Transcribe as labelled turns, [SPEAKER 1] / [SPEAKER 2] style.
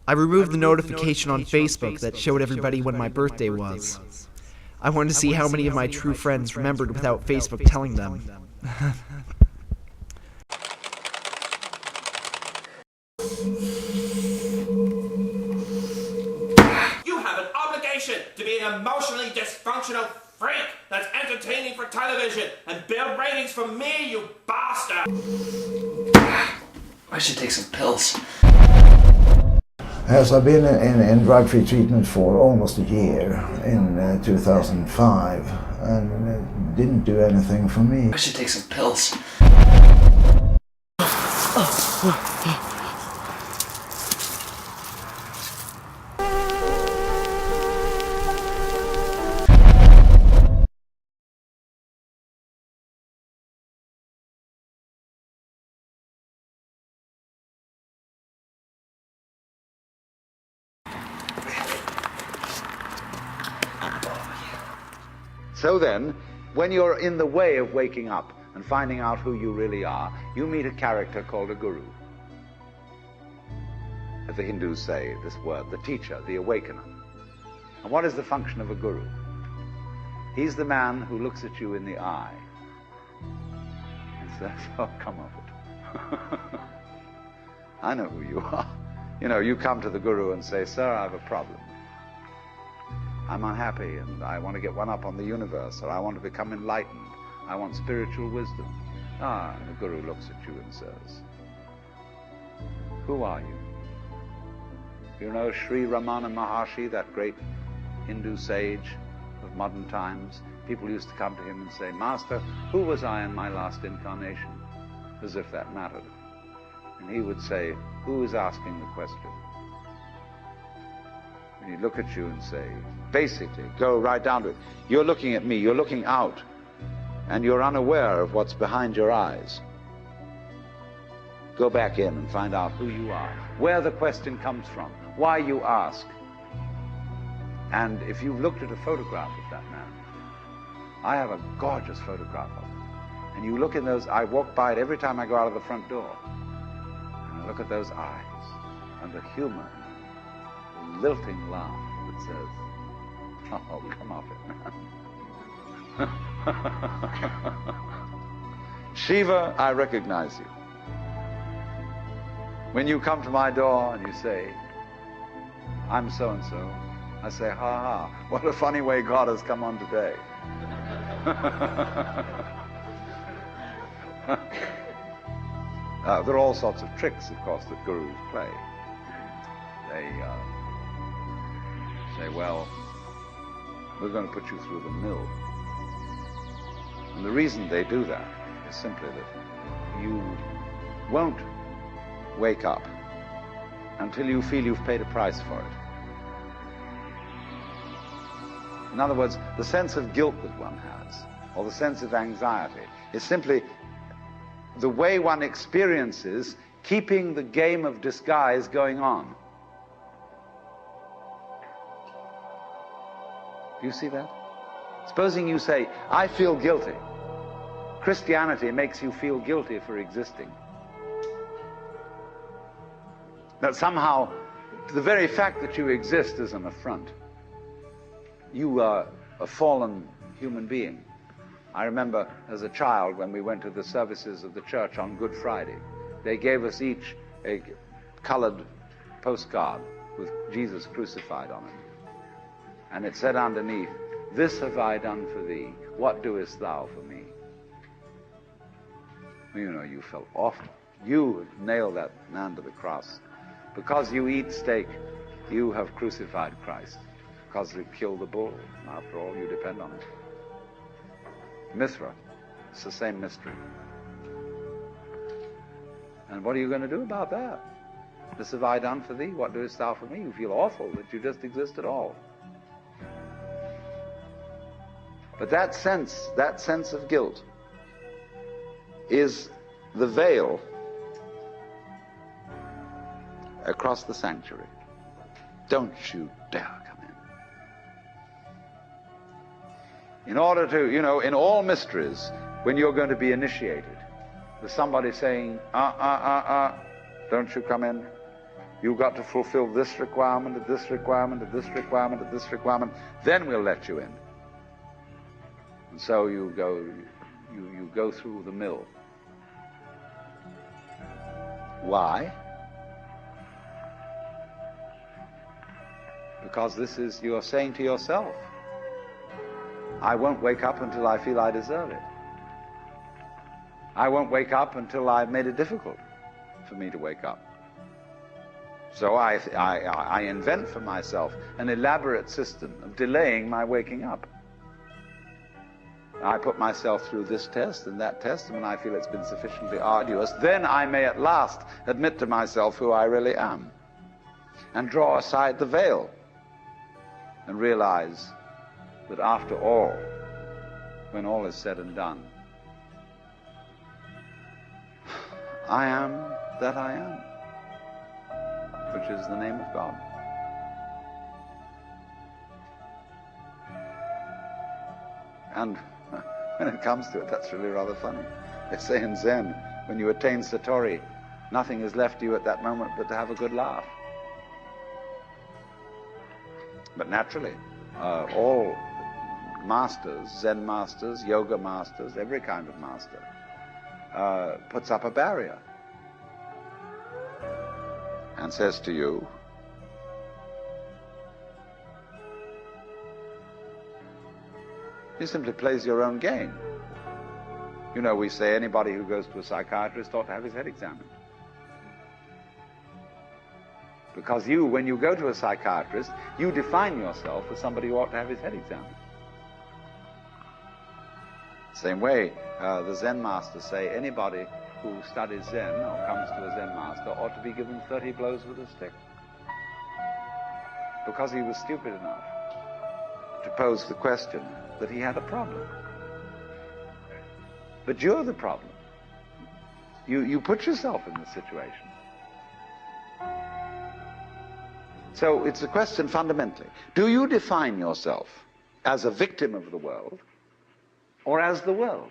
[SPEAKER 1] I removed the notification on Facebook that showed everybody when my birthday was. I wanted to see how many of my true friends remembered without Facebook telling them.
[SPEAKER 2] You have an obligation to be an emotionally dysfunctional freak that's entertaining for television and build ratings for me, you bastard!
[SPEAKER 3] I should take some pills.
[SPEAKER 4] Yes, I've been in drug-free treatment for almost a year in 2005, and it didn't do anything for me.
[SPEAKER 3] I should take some pills.
[SPEAKER 5] So then, when you're in the way of waking up and finding out who you really are, you meet a character called a guru. As the Hindus say, this word, the teacher, the awakener. And what is the function of a guru? He's the man who looks at you in the eye and says, oh, come off it. I know who you are. You know, you come to the guru and say, sir, I have a problem. I'm unhappy and I want to get one up on the universe, or I want to become enlightened. I want spiritual wisdom. Ah, and the guru looks at you and says, who are you? You know Sri Ramana Maharshi, that great Hindu sage of modern times? People used to come to him and say, Master, who was I in my last incarnation? As if that mattered. And he would say, who is asking the question? And he'd look at you and say, basically, go right down to it. You're looking at me, you're looking out, and you're unaware of what's behind your eyes. Go back in and find out who you are, where the question comes from, why you ask. And if you've looked at a photograph of that man, I have a gorgeous photograph of him. And you look in those, I walk by it every time I go out of the front door. And I look at those eyes and the humor, the lilting laugh that says, oh, come off it, man. Shiva, I recognize you. When you come to my door and you say, I'm so-and-so, I say, ha ha, what a funny way God has come on today. There are all sorts of tricks, of course, that gurus play. They say, well, we're going to put you through the mill. And the reason they do that is simply that you won't wake up until you feel you've paid a price for it. In other words, the sense of guilt that one has, or the sense of anxiety, is simply the way one experiences keeping the game of disguise going on. Do you see that? Supposing you say, I feel guilty. Christianity makes you feel guilty for existing. That somehow the very fact that you exist is an affront. You are a fallen human being. I remember as a child when we went to the services of the church on Good Friday, they gave us each a colored postcard with Jesus crucified on it. And it said underneath, this have I done for thee, what doest thou for me? You know, you felt awful. You nailed that man to the cross. Because you eat steak, you have crucified Christ. Because you killed the bull. After all, you depend on it. Mithra, it's the same mystery. And what are you going to do about that? This have I done for thee, what doest thou for me? You feel awful that you just exist at all. But that sense of guilt is the veil across the sanctuary. Don't you dare come in. In order to, you know, in all mysteries, when you're going to be initiated, there's somebody saying, don't you come in. You've got to fulfill this requirement, and this requirement, and this requirement, and this requirement. Then we'll let you in. And so you go through the mill. Why? Because this is, you're saying to yourself, I won't wake up until I feel I deserve it. I won't wake up until I've made it difficult for me to wake up. So I invent for myself an elaborate system of delaying my waking up. I put myself through this test and that test, and when I feel it's been sufficiently arduous, then I may at last admit to myself who I really am and draw aside the veil and realize that after all, when all is said and done, I am that I am, which is the name of God. And when it comes to it, that's really rather funny. They say in Zen, when you attain Satori, nothing is left to you at that moment but to have a good laugh. But naturally, all masters, Zen masters, yoga masters, every kind of master, puts up a barrier and says to you, he simply plays your own game. You know, we say anybody who goes to a psychiatrist ought to have his head examined. Because you, when you go to a psychiatrist, you define yourself as somebody who ought to have his head examined. Same way, the Zen masters say anybody who studies Zen or comes to a Zen master ought to be given 30 blows with a stick. Because he was stupid enough to pose the question that he had a problem. But you're the problem. You put yourself in this situation. So it's a question fundamentally. Do you define yourself as a victim of the world or as the world?